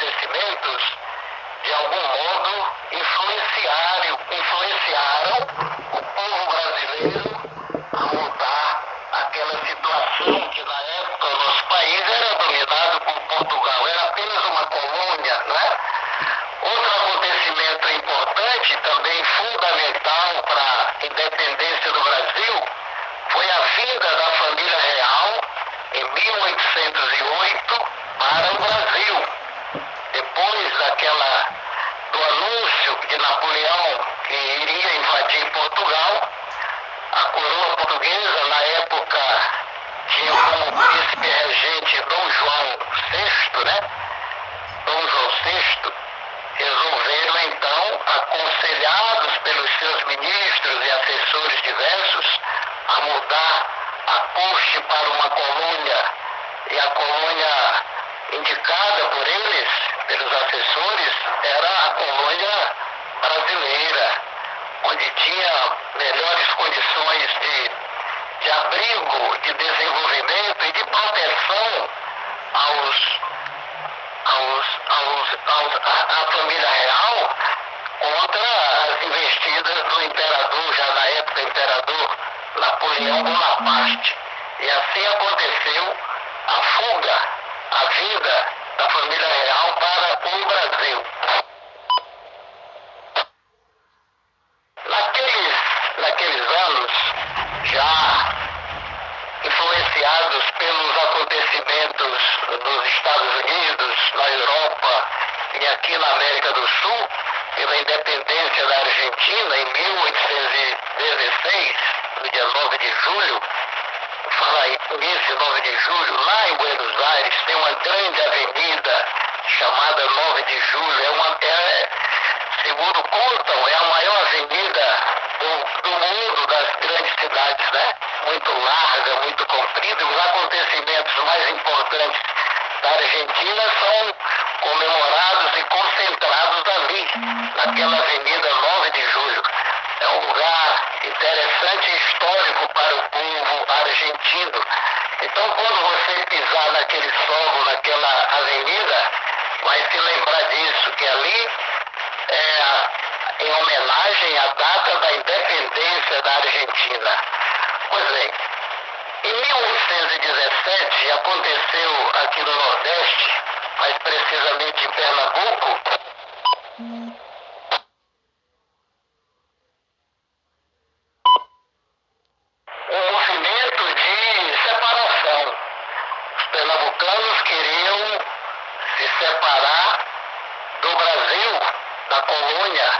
acontecimentos, de algum modo, influenciaram o povo brasileiro a mudar aquela situação que, na época, o nosso país era dominado por Portugal, era apenas uma colônia, não é? Outro acontecimento importante, também fundamental para a independência do Brasil, foi a vinda da família real, em 1808, para o Brasil. Depois do anúncio de Napoleão que iria invadir Portugal, a coroa portuguesa, na época, tinha como príncipe regente Dom João VI, né? Dom João VI, resolveram então, aconselhados pelos seus ministros e assessores diversos, a mudar a corte para uma colônia, e a colônia indicada por eles, pelos assessores, era a colônia brasileira, onde tinha melhores condições de abrigo, de desenvolvimento e de proteção à família real contra as investidas do imperador, já na época imperador Napoleão Bonaparte. E assim aconteceu a fuga, a vinda da família real para o Brasil. Naqueles anos, já influenciados pelos acontecimentos nos Estados Unidos, na Europa e aqui na América do Sul, pela independência da Argentina em 1816, no dia 9 de julho, fala isso, 9 de julho, lá em Buenos Aires, tem uma grande avenida chamada 9 de julho, segundo contam, é a maior avenida do mundo, das grandes cidades, né? Muito larga, muito comprida. Os acontecimentos mais importantes da Argentina são comemorados e concentrados ali, naquela avenida 9 de julho. É um lugar interessante e histórico para o povo argentino. Então, quando você pisar naquele solo, naquela avenida, vai se lembrar disso, que ali é em homenagem à data da independência da Argentina. Pois bem, em 1817 aconteceu aqui no Nordeste, mais precisamente em Pernambuco, um movimento de separação. Os pernambucanos queriam se separar do Brasil, da colônia.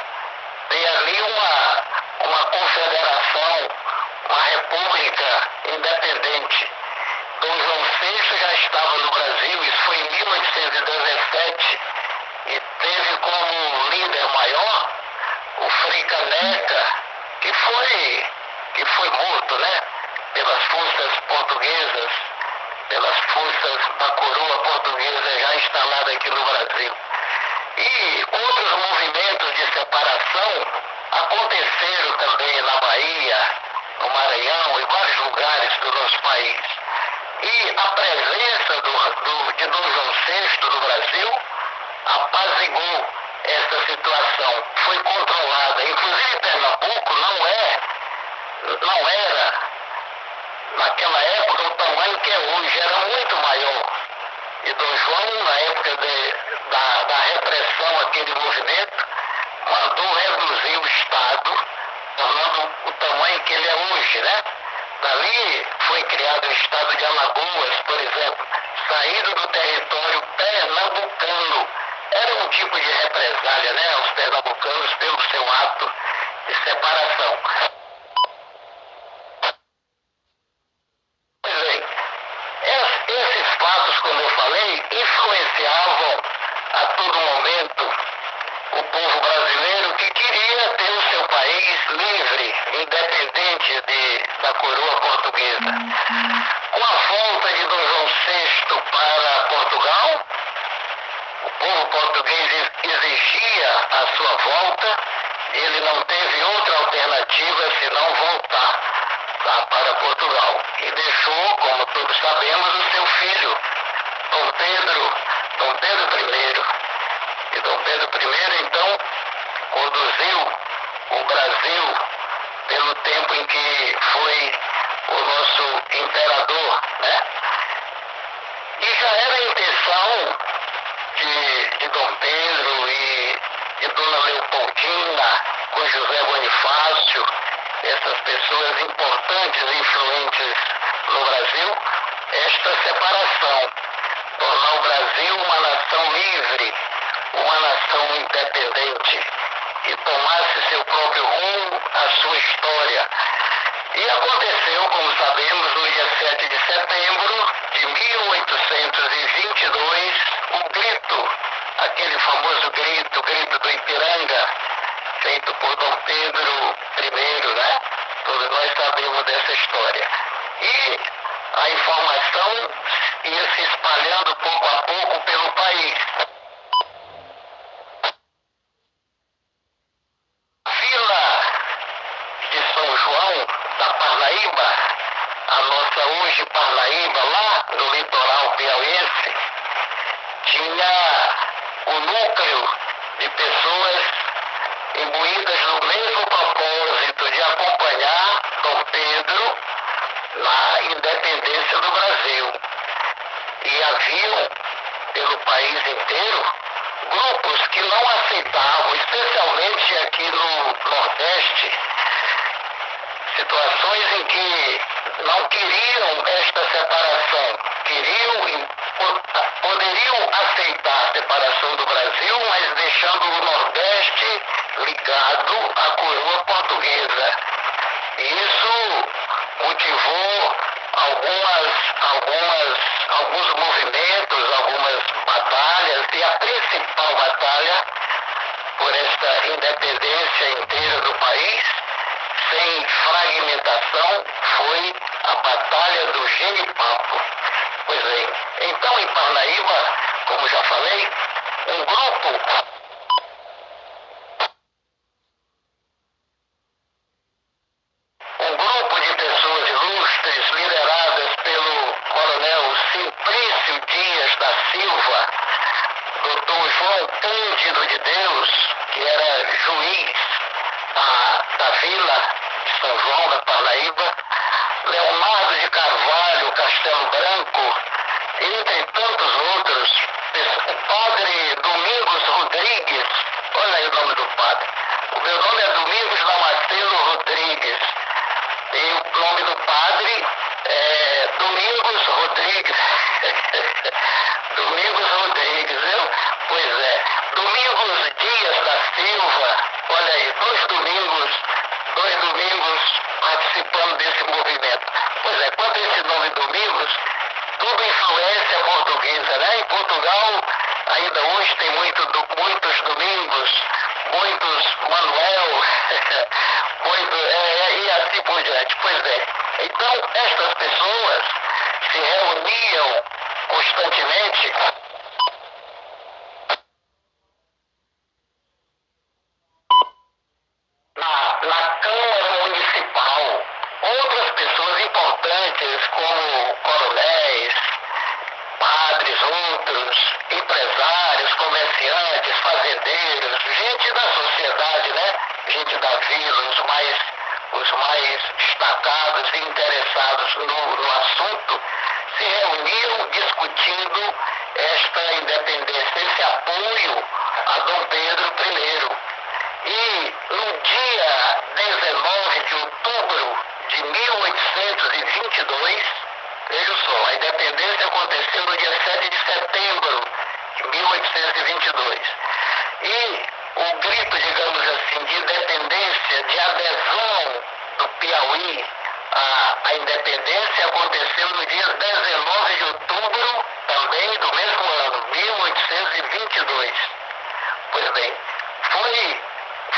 Tem ali uma confederação, uma república independente. Dom João VI já estava no Brasil, isso foi em 1817, e teve como líder maior o Frei Caneca, que foi morto, né, pelas forças portuguesas, pelas forças da coroa portuguesa já instalada aqui no Brasil. E outros movimentos de separação aconteceram também na Bahia, no Maranhão e vários lugares do nosso país. E a presença de Dom João VI no Brasil apaziguou essa situação, foi controlada. Inclusive Pernambuco não era, naquela época, o tamanho que é hoje, era muito maior. E Dom João, na época da repressão àquele movimento, mandou reduzir o Estado, tornando o tamanho que ele é hoje, né? Dali foi criado o Estado de Alagoas, por exemplo, saído do território pernambucano. Era um tipo de represália, né, aos pernambucanos pelo seu ato de separação. Pois bem, esses fatos, como eu falei, influenciavam a todo momento o povo brasileiro, que queria ter o seu país livre, independente da coroa portuguesa. Com a volta de Dom João VI para Portugal, o povo português exigia a sua volta, ele não teve outra alternativa senão voltar para Portugal. E deixou, como todos sabemos, o seu filho, Dom Pedro I. que Dom Pedro I, então, conduziu o Brasil pelo tempo em que foi o nosso imperador, né? E já era a intenção de Dom Pedro e de Dona Leopoldina, com José Bonifácio, essas pessoas importantes e influentes no Brasil, esta separação, tornar o Brasil uma nação livre, uma nação independente, que tomasse seu próprio rumo, a sua história. E aconteceu, como sabemos, no dia 7 de setembro de 1822, o grito, aquele famoso grito, o grito do Ipiranga, feito por Dom Pedro I, né? Todos nós sabemos dessa história. E a informação ia se espalhando pouco a pouco pelo país. A vila de São João, da Parnaíba, a nossa hoje Parnaíba, lá no litoral piauiense, tinha o núcleo de pessoas imbuídas no mesmo propósito de acompanhar Dom Pedro na independência do Brasil. E haviam, pelo país inteiro, grupos que não aceitavam, especialmente aqui no Nordeste, situações em que não queriam esta separação, poderiam aceitar a separação do Brasil, mas deixando o Nordeste ligado à coroa portuguesa. Isso motivou alguns movimentos, algumas batalhas, e a principal batalha por esta independência inteira do país, sem fragmentação, foi a Batalha do Genipapo. Pois bem, então em Parnaíba, como já falei, um grupo de pessoas ilustres, lideradas pelo coronel Simplício Dias da Silva, doutor João Cândido de Deus, que era juiz da vila de São João da Parnaíba, Leonardo de Carvalho, Castelo Branco, entre tantos outros, o padre Domingos Rodrigues, olha aí o nome do padre. O meu nome é Domingos Damasceno Rodrigues, e o nome do padre é Domingos Rodrigues. Domingos Rodrigues, viu? Pois é. Domingos Dias da Silva, olha aí, dois domingos participando desse movimento. Pois é, quanto a esse nome Domingos, tudo influência portuguesa, né? Em Portugal, ainda hoje tem muitos Domingos, muitos Manuel, e assim por diante. Pois é. Então, estas pessoas se reuniam constantemente na Câmara Municipal. Outras pessoas importantes, como coronéis, padres, outros, empresários, comerciantes, fazendeiros, gente da sociedade, né? Gente da vila, os mais destacados e interessados no assunto, se reuniam discutindo esta independência, esse apoio a Dom Pedro I. E no dia 19 de outubro de 1822, veja só, a independência aconteceu no dia 7 de setembro de 1822. E o grito, digamos assim, de independência, de adesão do Piauí à independência aconteceu no dia 19 de outubro, também do mesmo ano, 1822. Pois bem,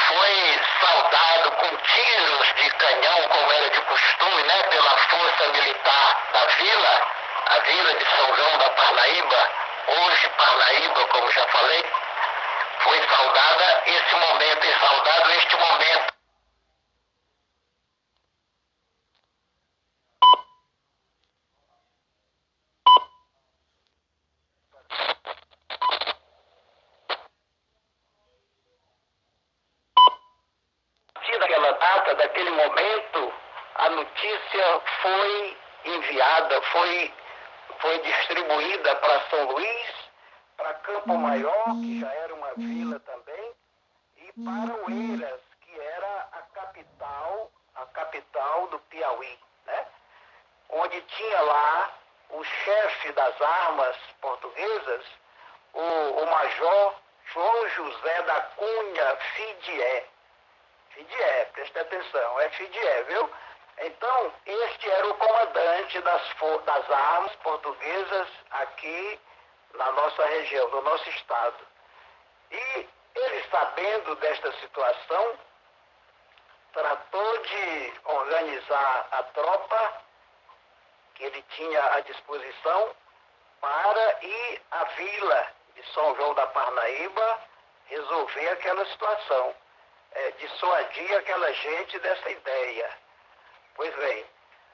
foi saudado com tiros de canhão, como era de costume, né, pela força militar da vila, a vila de São João da Parnaíba, hoje Parnaíba, como já falei. Foi saudado este momento. data, daquele momento, a notícia foi enviada, foi distribuída para São Luís, para Campo Maior, que já era uma vila também, e para Oeiras, que era a capital do Piauí, né? Onde tinha lá o chefe das armas portuguesas, o major João José da Cunha Fidié. Fidié, preste atenção, é Fidié, viu? Então, este era o comandante das armas portuguesas aqui na nossa região, no nosso estado. E ele, sabendo desta situação, tratou de organizar a tropa que ele tinha à disposição para ir à vila de São João da Parnaíba resolver aquela situação, dissuadir aquela gente dessa ideia. Pois bem,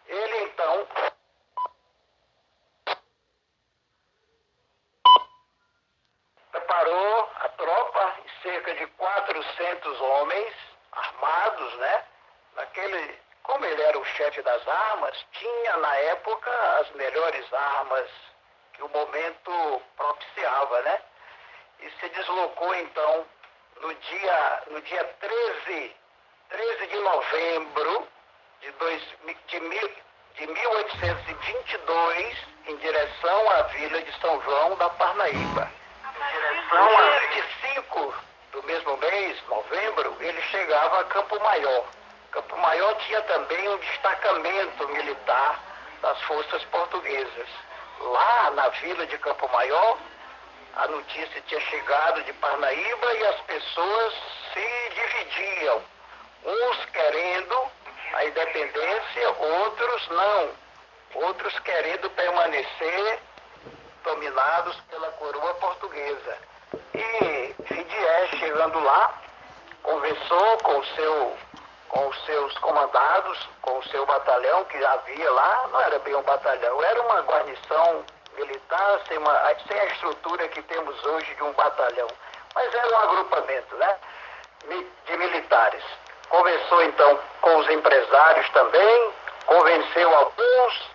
ele então preparou a tropa, cerca de 400 homens armados, né? Como ele era o chefe das armas, tinha na época as melhores armas que o momento propiciava, né? E se deslocou então no dia 13 de novembro de 1822, em direção à vila de São João da Parnaíba. No dia 25 do mesmo mês, novembro, ele chegava a Campo Maior. Campo Maior tinha também um destacamento militar das forças portuguesas. Lá na vila de Campo Maior, a notícia tinha chegado de Parnaíba e as pessoas se dividiam, uns querendo a independência, outros não, outros querendo permanecer dominados pela coroa portuguesa. E Fidié, chegando lá, conversou com os seus comandados, com o seu batalhão que havia lá. Não era bem um batalhão, era uma guarnição militar sem a estrutura que temos hoje de um batalhão, mas era um agrupamento, né, de militares. Conversou então com os empresários também, convenceu alguns,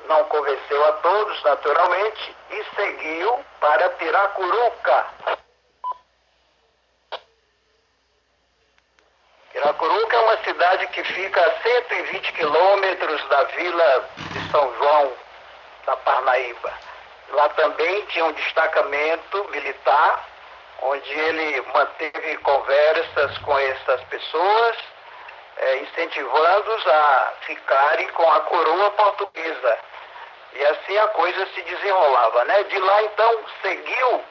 não convenceu a todos, naturalmente, e seguiu para Piracuruca. Piracuruca é uma cidade que fica a 120 quilômetros da vila de São João da Parnaíba. Lá também tinha um destacamento militar, onde ele manteve conversas com essas pessoas, incentivando-os a ficarem com a coroa portuguesa. E assim a coisa se desenrolava, né? De lá, então, seguiu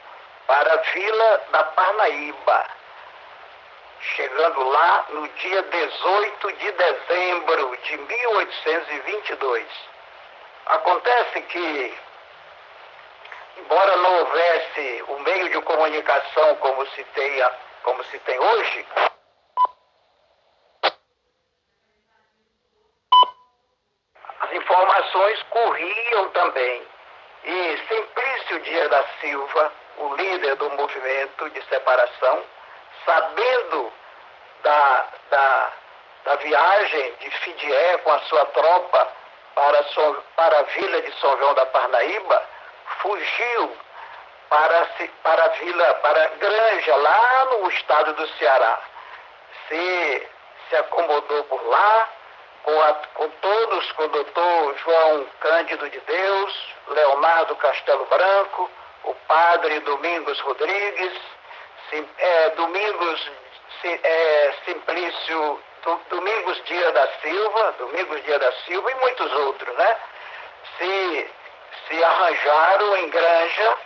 para a vila da Parnaíba, chegando lá no dia 18 de dezembro de 1822. Acontece que, embora não houvesse o meio de comunicação como se tem hoje, as informações corriam também. E Simplício Dias da Silva, o líder do movimento de separação, sabendo da viagem de Fidié com a sua tropa para a vila de São João da Parnaíba, fugiu para a Granja, lá no estado do Ceará. Se acomodou por lá, com o doutor João Cândido de Deus, Leonardo Castelo Branco, o padre Domingos Rodrigues, Domingos Dias da Silva e muitos outros, né? Se arranjaram em Granja,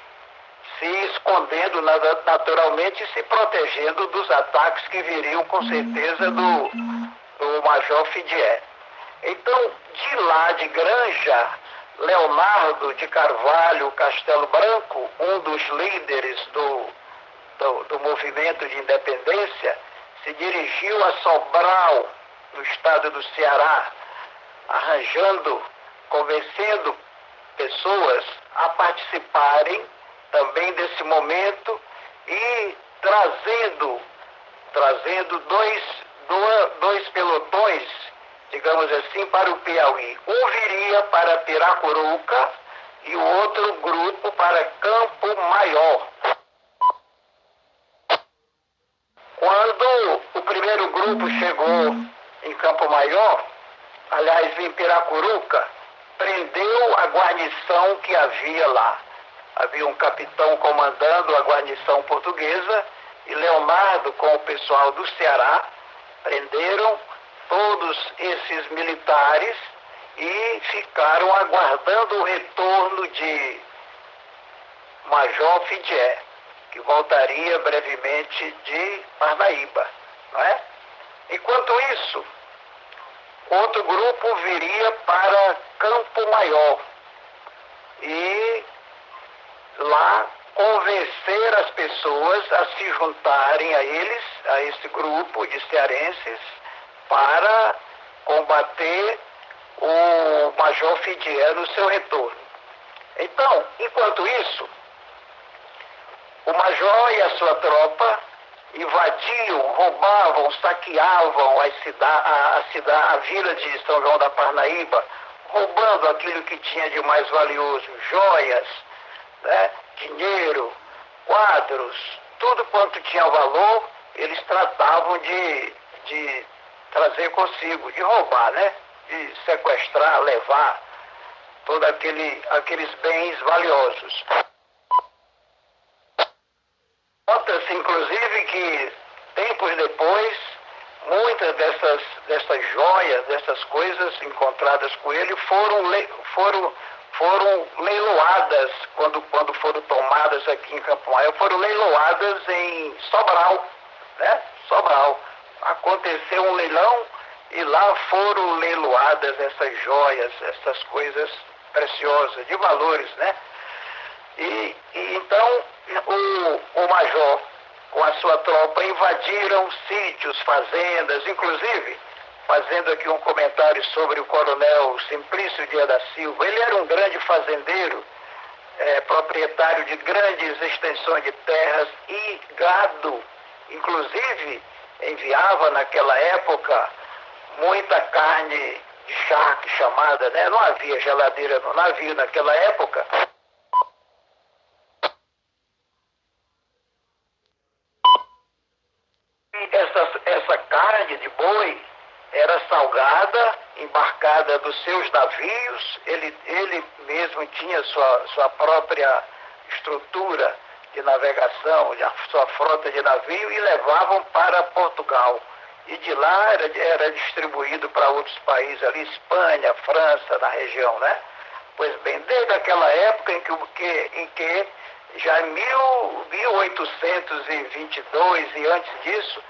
se escondendo naturalmente e se protegendo dos ataques que viriam com certeza do Major Fidié. Então, de lá de Granja, Leonardo de Carvalho Castelo Branco, um dos líderes do movimento de independência, se dirigiu a Sobral, no estado do Ceará, convencendo pessoas a participarem também desse momento e trazendo dois pelotões, digamos assim, para o Piauí. Um viria para Piracuruca e o outro grupo para Campo Maior. Quando o primeiro grupo chegou em Campo Maior, aliás, em Piracuruca, prendeu a guarnição que havia lá. Havia um capitão comandando a guarnição portuguesa e Leonardo, com o pessoal do Ceará, prenderam todos esses militares e ficaram aguardando o retorno de Major Fidié, que voltaria brevemente de Parnaíba, não é? Enquanto isso, outro grupo viria para Campo Maior e lá convencer as pessoas a se juntarem a eles, a esse grupo de cearenses, para combater o Major Fidié no seu retorno. Então, enquanto isso, o Major e a sua tropa invadiam, roubavam, saqueavam a vila de São João da Parnaíba, roubando aquilo que tinha de mais valioso, joias, né, dinheiro, quadros, tudo quanto tinha valor, eles tratavam de trazer consigo, de roubar, né, de sequestrar, levar todos aqueles bens valiosos. Nota-se, inclusive, que tempos depois, muitas dessas joias, dessas coisas encontradas com ele foram leiloadas, quando foram tomadas aqui em Campo Maior, foram leiloadas em Sobral, né? Sobral. Aconteceu um leilão e lá foram leiloadas essas joias, essas coisas preciosas, de valores, né? E então o major com a sua tropa invadiram sítios, fazendas, inclusive, fazendo aqui um comentário sobre o coronel Simplício Dias da Silva. Ele era um grande fazendeiro, proprietário de grandes extensões de terras e gado. Inclusive, enviava naquela época muita carne de charque chamada, né? Não havia geladeira no navio naquela época. Essa carne de boi era salgada, embarcada dos seus navios, ele mesmo tinha sua própria estrutura de navegação, sua frota de navio, e levavam para Portugal. E de lá era distribuído para outros países ali, Espanha, França, na região, né? Pois bem, desde aquela época em que já em 1822 e antes disso,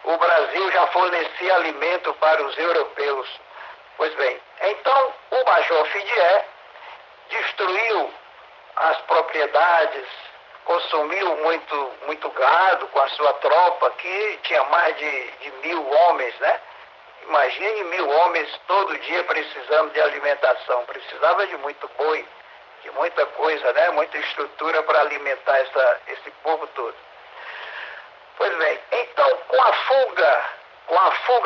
o Brasil já fornecia alimento para os europeus. Pois bem, então o Major Fidié destruiu as propriedades, consumiu muito gado com a sua tropa, que tinha mais de 1000 homens, né? Imagine 1000 homens todo dia precisando de alimentação. Precisava de muito boi, de muita coisa, né? Muita estrutura para alimentar esse povo todo. Pois bem, então com a fuga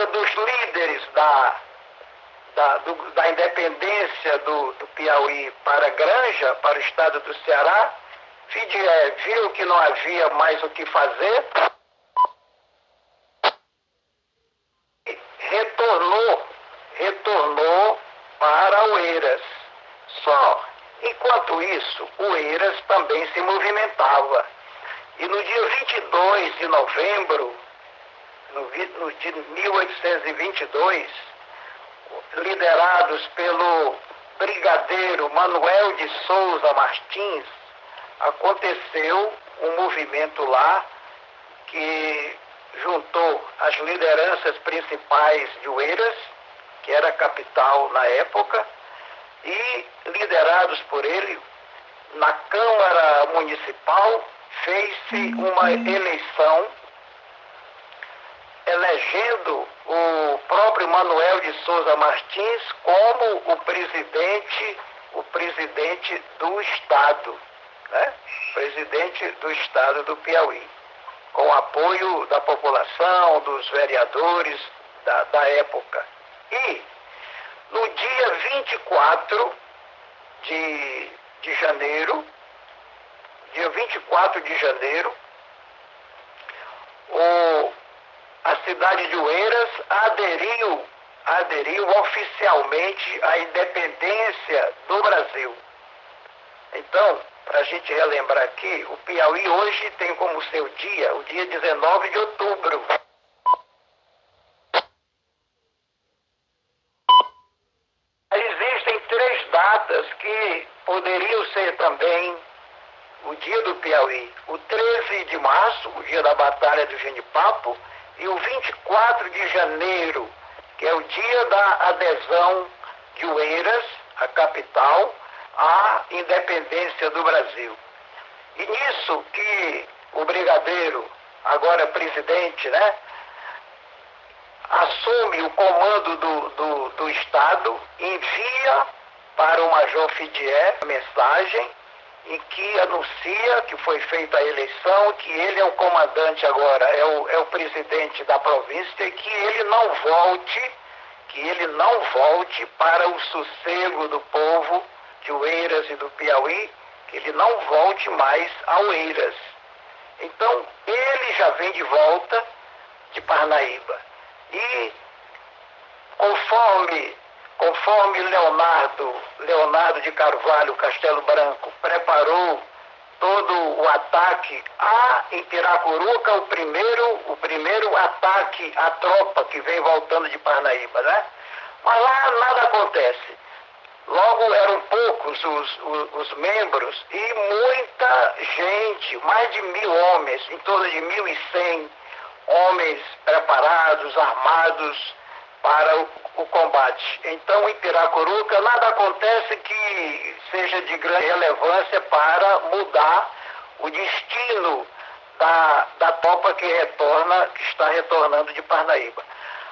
dos líderes da independência do Piauí para Granja, para o estado do Ceará, Fidié viu que não havia mais o que fazer e retornou para Oeiras. Só, enquanto isso, Oeiras também se movimentava. E no dia 22 de novembro, de 1822, liderados pelo brigadeiro Manuel de Souza Martins, aconteceu um movimento lá que juntou as lideranças principais de Oeiras, que era a capital na época, e liderados por ele, na Câmara Municipal, fez-se uma eleição, elegendo o próprio Manuel de Souza Martins como o presidente do Estado, né? Presidente do Estado do Piauí. com o apoio da população, dos vereadores da época. E no dia 24 de janeiro, a cidade de Oeiras aderiu oficialmente à independência do Brasil. Então, para a gente relembrar aqui, o Piauí hoje tem como seu dia, o dia 19 de outubro. Existem 3 datas que poderiam ser também o dia do Piauí. O 13 de março, o dia da Batalha do Genipapo, e o 24 de janeiro, que é o dia da adesão de Oeiras, a capital, à independência do Brasil. E nisso que o brigadeiro, agora presidente, né, assume o comando do Estado, envia para o Major Fidier a mensagem em que anuncia que foi feita a eleição, que ele é o comandante agora, é o presidente da província, e que ele não volte para o sossego do povo de Oeiras e do Piauí, que ele não volte mais a Oeiras. Então, ele já vem de volta de Parnaíba. E conforme Leonardo de Carvalho Castelo Branco preparou todo o ataque em Piracuruca, o primeiro ataque à tropa que vem voltando de Parnaíba, né? Mas lá nada acontece. Logo eram poucos os membros e muita gente, mais de 1.000 homens, em torno de 1.100 homens preparados, armados para o combate. Então, em Piracuruca, nada acontece que seja de grande relevância para mudar o destino da tropa que está retornando de Parnaíba.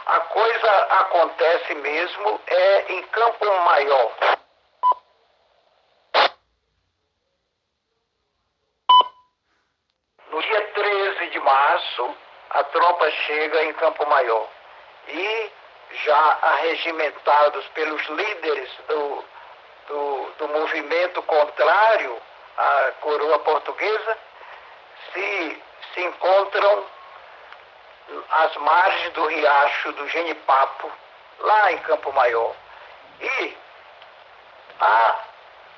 A coisa acontece mesmo em Campo Maior. No dia 13 de março, a tropa chega em Campo Maior. E já arregimentados pelos líderes do movimento contrário à coroa portuguesa, se encontram às margens do riacho do Genipapo, lá em Campo Maior. E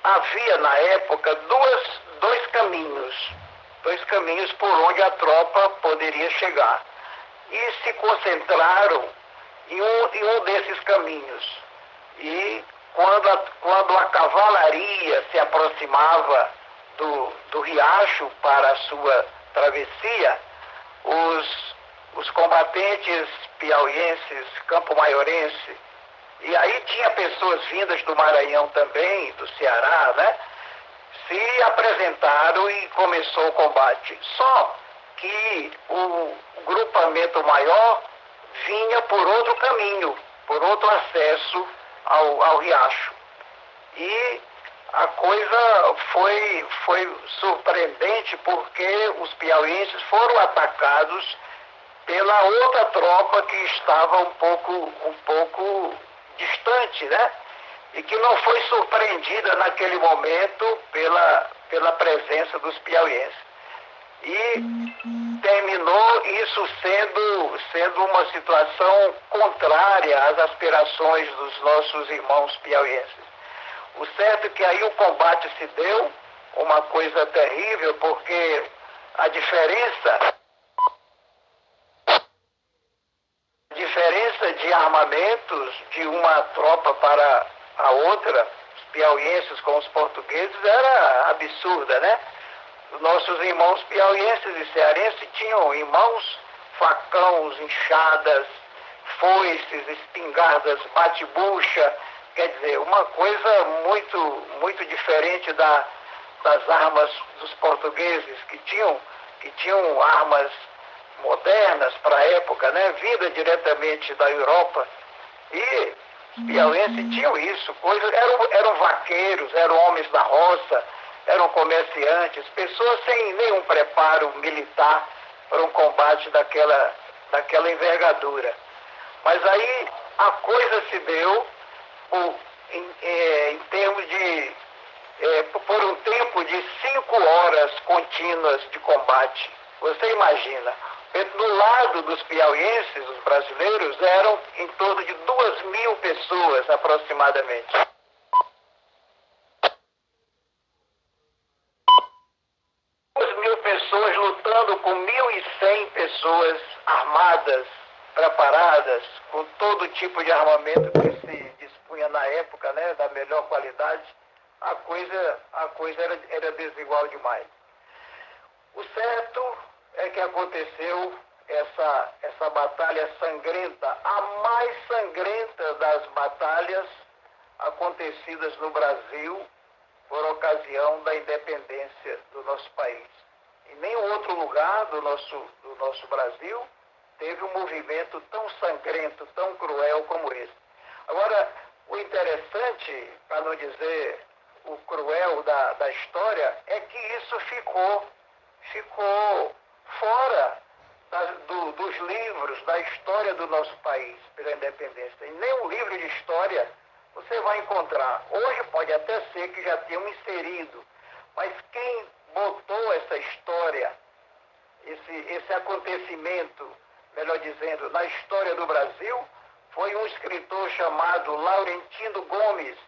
havia na época dois caminhos por onde a tropa poderia chegar. E se concentraram em um desses caminhos. E quando a cavalaria se aproximava do riacho para a sua travessia, os combatentes piauienses, campo-maiorenses, e aí tinha pessoas vindas do Maranhão também, do Ceará, né? Se apresentaram e começou o combate. Só que o grupamento maior vinha por outro caminho, por outro acesso ao riacho. E a coisa foi surpreendente porque os piauienses foram atacados pela outra tropa que estava um pouco distante, né? E que não foi surpreendida naquele momento pela presença dos piauienses. E terminou isso sendo uma situação contrária às aspirações dos nossos irmãos piauienses. O certo é que aí o combate se deu, uma coisa terrível, porque a diferença de armamentos de uma tropa para a outra, os piauienses com os portugueses, era absurda, né? Os nossos irmãos piauienses e cearenses tinham em mãos facões, enxadas, foices, espingardas, bate-bucha, quer dizer, uma coisa muito diferente das armas dos portugueses, que tinham armas modernas para a época, né, vinda diretamente da Europa. E os piauienses tinham isso, eram vaqueiros, eram homens da roça, eram comerciantes, pessoas sem nenhum preparo militar para um combate daquela envergadura. Mas aí a coisa se deu em termos de por um tempo de 5 horas contínuas de combate. Você imagina, do lado dos piauienses, os brasileiros, eram em torno de 2.000 pessoas aproximadamente. 2.000 pessoas lutando com 1.100 pessoas armadas, preparadas, com todo tipo de armamento que se dispunha na época, né, da melhor qualidade. A coisa era desigual demais. O certo é que aconteceu essa batalha sangrenta, a mais sangrenta das batalhas acontecidas no Brasil por ocasião da independência do nosso país. Em nenhum outro lugar do nosso Brasil teve um movimento tão sangrento, tão cruel como esse. Agora, o interessante, para não dizer o cruel da história, é que isso ficou fora dos livros da história do nosso país pela independência. Em nenhum livro de história você vai encontrar. Hoje pode até ser que já tenham inserido, mas quem botou essa história, esse acontecimento, melhor dizendo, na história do Brasil, foi um escritor chamado Laurentino Gomes,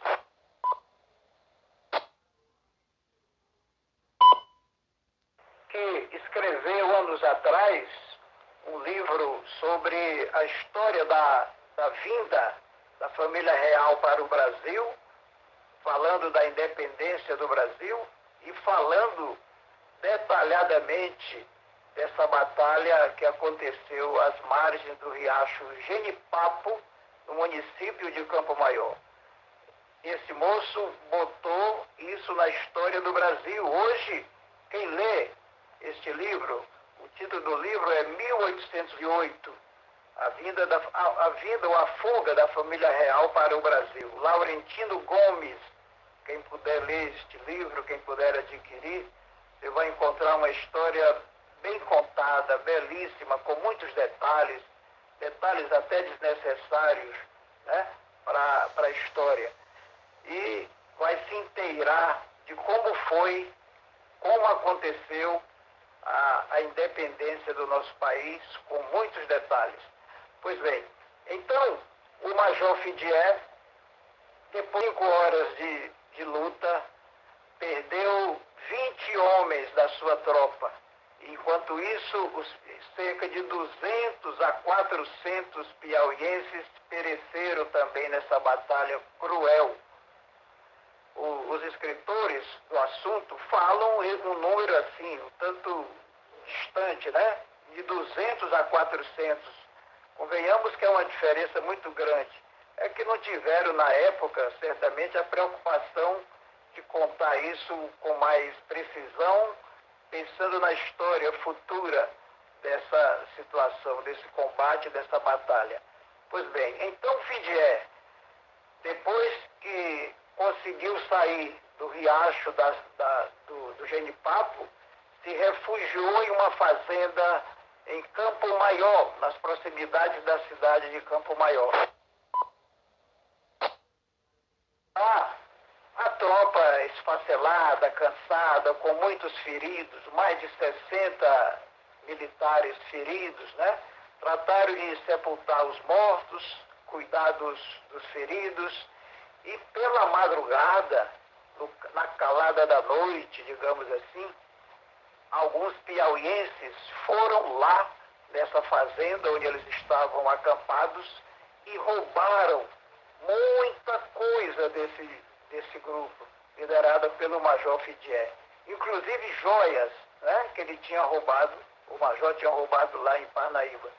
que escreveu anos atrás um livro sobre a história da vinda da família real para o Brasil, falando da independência do Brasil e falando detalhadamente dessa batalha que aconteceu às margens do riacho Genipapo, no município de Campo Maior. Esse moço botou isso na história do Brasil. Hoje, quem lê este livro, o título do livro é 1808, a vinda ou a fuga da família real para o Brasil. Laurentino Gomes, quem puder ler este livro, quem puder adquirir, você vai encontrar uma história bem contada, belíssima, com muitos detalhes até desnecessários, né, para a história. E vai se inteirar de como aconteceu a independência do nosso país, com muitos detalhes. Pois bem, então o Major Fidié, depois de 5 horas de luta, perdeu 20 homens da sua tropa. Enquanto isso, cerca de 200 a 400 piauienses pereceram também nessa batalha cruel. Os escritores do assunto falam um número assim, um tanto distante, né? De 200 a 400. Convenhamos que é uma diferença muito grande. É que não tiveram na época, certamente, a preocupação de contar isso com mais precisão, pensando na história futura dessa situação, desse combate, dessa batalha. Pois bem, então Fidié, depois que conseguiu sair do riacho do Genipapo, se refugiou em uma fazenda em Campo Maior, nas proximidades da cidade de Campo Maior. A tropa esfacelada, cansada, com muitos feridos, mais de 60 militares feridos, né? Trataram de sepultar os mortos, cuidar dos feridos, e pela madrugada, na calada da noite, digamos assim, alguns piauienses foram lá nessa fazenda onde eles estavam acampados e roubaram muita coisa desse grupo, liderada pelo Major Fidié. Inclusive joias, né, que ele tinha roubado, o Major tinha roubado lá em Parnaíba.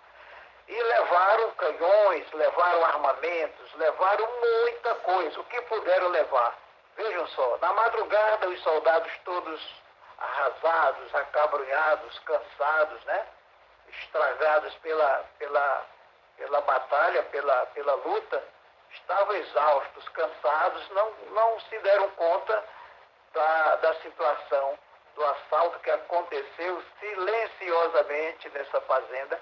E levaram canhões, levaram armamentos, levaram muita coisa, o que puderam levar. Vejam só, na madrugada os soldados todos arrasados, acabrunhados, cansados, né? Estragados pela batalha, pela luta, estavam exaustos, cansados, não se deram conta da situação do assalto que aconteceu silenciosamente nessa fazenda.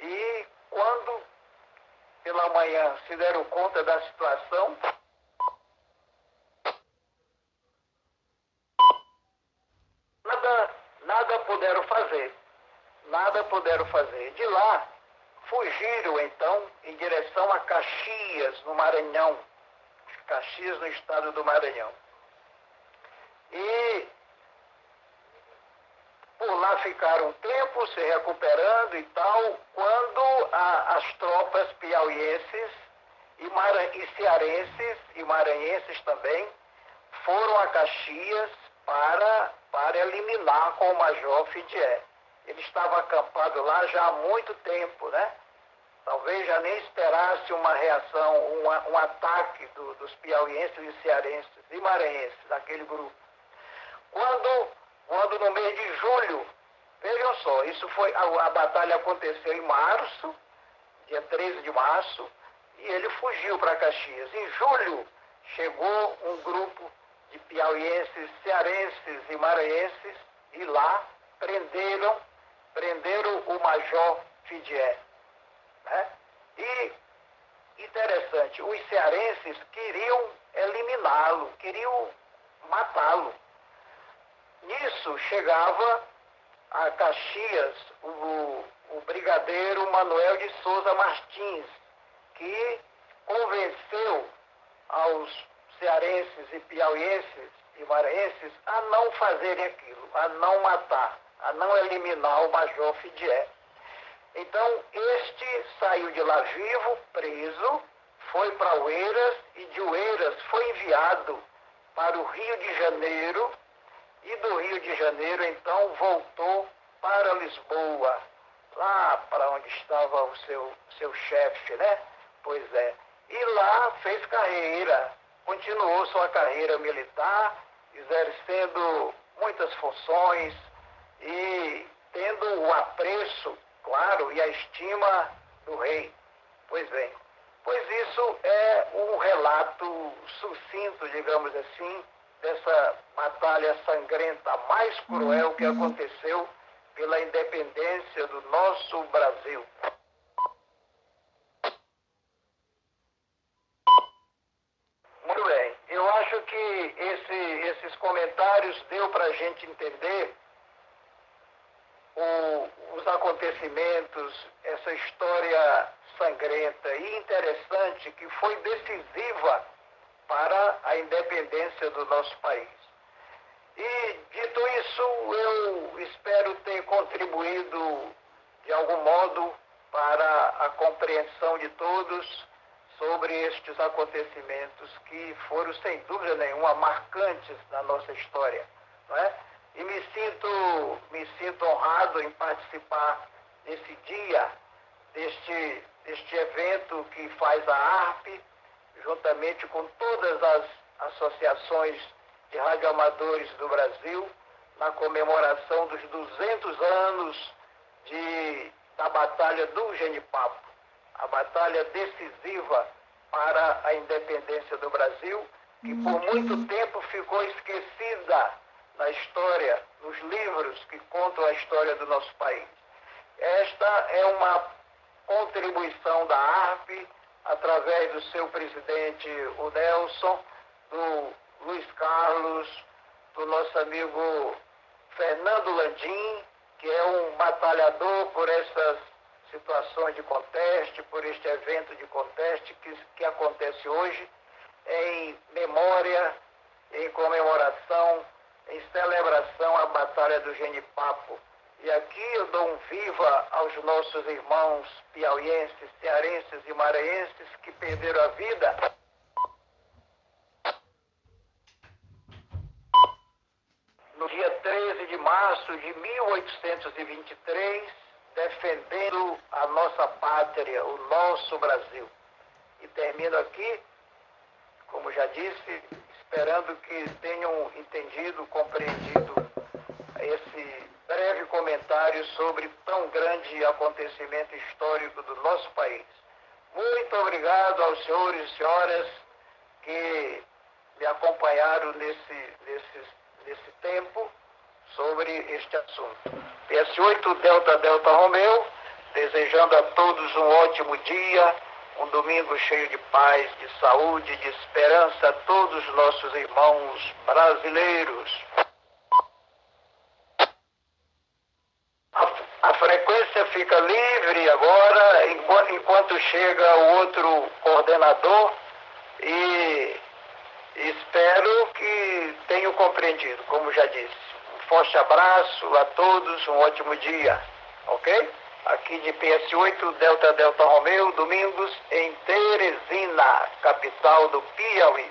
E quando pela manhã se deram conta da situação, nada puderam fazer. Nada puderam fazer. De lá, fugiram então em direção a Caxias, no Maranhão. Caxias, no estado do Maranhão. E por lá ficaram um tempo se recuperando e tal, quando as tropas piauienses e cearenses e maranhenses também foram a Caxias para eliminar com o Major Fidié. Ele estava acampado lá já há muito tempo, né? Talvez já nem esperasse uma reação, um ataque dos piauienses e cearenses e maranhenses, daquele grupo. Quando no mês de julho, vejam só, a batalha aconteceu em março, dia 13 de março, e ele fugiu para Caxias. Em julho, chegou um grupo de piauienses, cearenses e maranhenses, e lá prenderam o Major Fidié. Né? E, interessante, os cearenses queriam eliminá-lo, queriam matá-lo. Nisso chegava a Caxias o brigadeiro Manuel de Souza Martins, que convenceu aos cearenses e piauienses e maranhenses a não fazerem aquilo, a não matar, a não eliminar o Major Fidié. Então, este saiu de lá vivo, preso, foi para Oeiras, e de Oeiras foi enviado para o Rio de Janeiro, e do Rio de Janeiro, então, voltou para Lisboa, lá para onde estava o seu chefe, né? Pois é. E lá fez carreira, continuou sua carreira militar, exercendo muitas funções e tendo o apreço, claro, e a estima do rei. Pois bem, pois isso é um relato sucinto, digamos assim, dessa batalha sangrenta mais cruel que aconteceu pela independência do nosso Brasil. Muito bem, eu acho que esses comentários deu para a gente entender os acontecimentos, essa história sangrenta e interessante que foi decisiva para a independência do nosso país. E, dito isso, eu espero ter contribuído de algum modo para a compreensão de todos sobre estes acontecimentos que foram, sem dúvida nenhuma, marcantes na nossa história, não é? E me sinto honrado em participar desse dia, deste evento que faz a ARP, juntamente com todas as associações de radioamadores do Brasil, na comemoração dos 200 anos da Batalha do Genipapo, a batalha decisiva para a independência do Brasil, que por muito tempo ficou esquecida na história, nos livros que contam a história do nosso país. Esta é uma contribuição da ARP, através do seu presidente, o Nelson, do Luiz Carlos, do nosso amigo Fernando Landim, que é um batalhador por essas situações de conteste, por este evento de conteste que acontece hoje, em memória, em comemoração, em celebração à Batalha do Genipapo. E aqui eu dou um viva aos nossos irmãos piauienses, cearenses e maranhenses que perderam a vida no dia 13 de março de 1823, defendendo a nossa pátria, o nosso Brasil. E termino aqui, como já disse, esperando que tenham entendido, compreendido esse breve comentário sobre tão grande acontecimento histórico do nosso país. Muito obrigado aos senhores e senhoras que me acompanharam nesse tempo sobre este assunto. PS8 Delta Delta Romeu, desejando a todos um ótimo dia, um domingo cheio de paz, de saúde, de esperança a todos os nossos irmãos brasileiros. A frequência fica livre agora, enquanto chega o outro coordenador, e espero que tenham compreendido, como já disse. Um forte abraço a todos, um ótimo dia, ok? Aqui de PS8 Delta Delta Romeu, Domingos, em Teresina, capital do Piauí.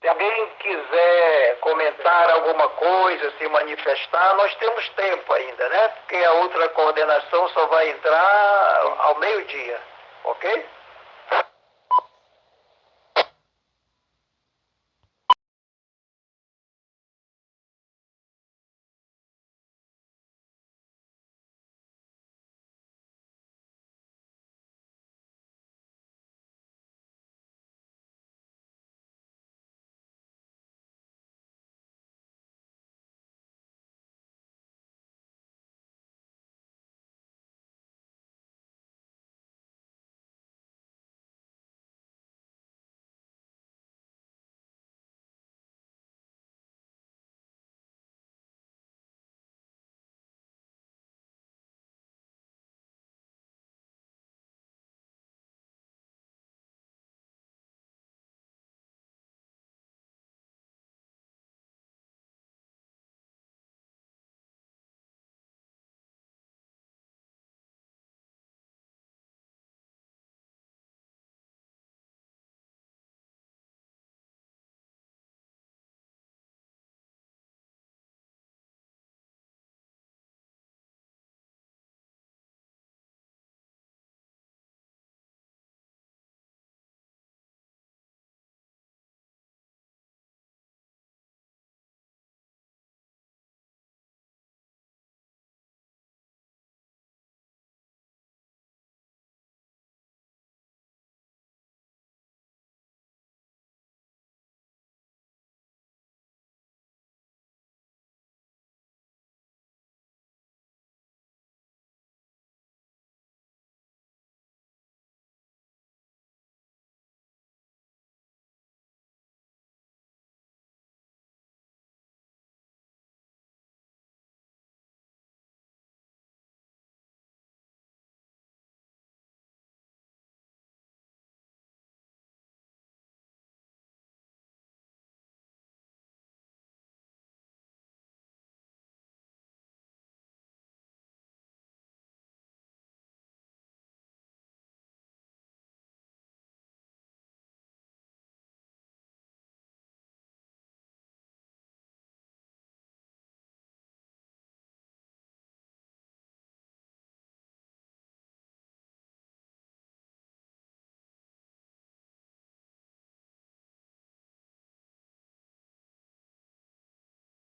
Se alguém quiser comentar alguma coisa, se manifestar, nós temos tempo ainda, né? Porque a outra coordenação só vai entrar ao meio-dia, ok?